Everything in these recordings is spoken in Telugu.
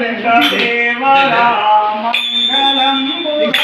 నీలకంఠదేవరా మంగళంబురా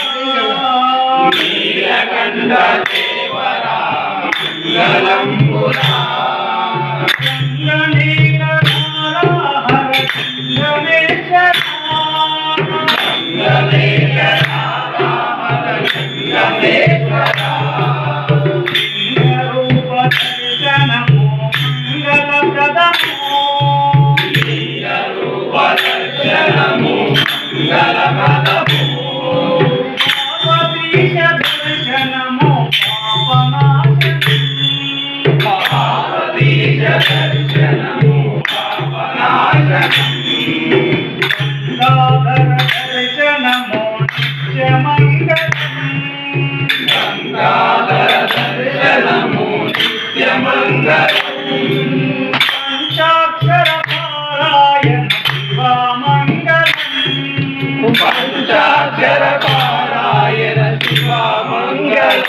పంచాక్షర పారాయణ శివమంగళం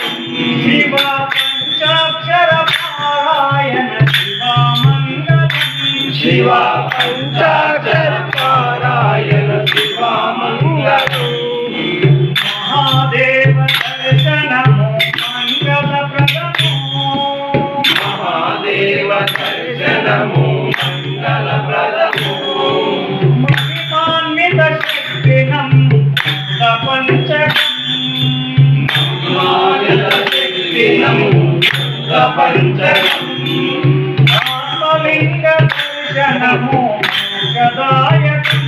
శివ పంచాక్షర పారాయణ శివమంగళం శివ పంచాక్షర పారాయణ శివమంగళం మహాదేవ దర్శనము మంగళప్రదము మహాదేవ దర్శనము మంగళప్రదము మహిమాన్విత శక్తినం ఆత్మలింగ దర్శనము మోక్షదాయకం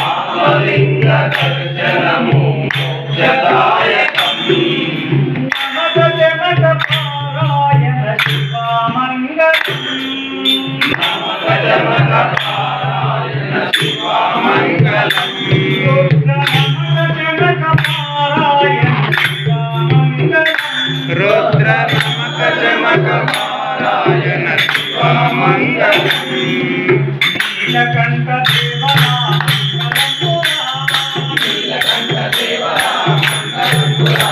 ఆత్మలింగ దర్శనము మోక్షదాయకం నమక జనక పారాయణ శివమంగళం నమక జనక పారాయణ శివమంగళం రుద్ర నమక జమక పారాయణ శివమంగళం నీలకంఠ దేవరా నీలకంఠ దేవరా మంగళంబురా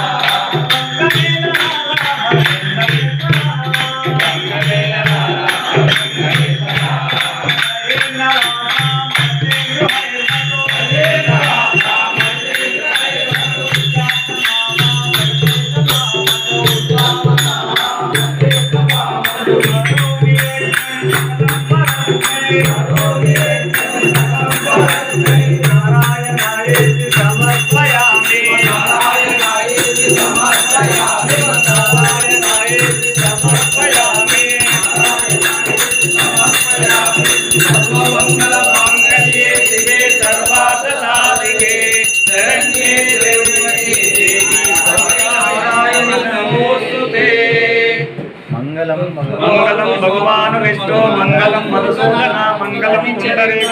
मंगलम भगवान विष्णु मंगलम मधुसूदन मंगलम पुंडरीक।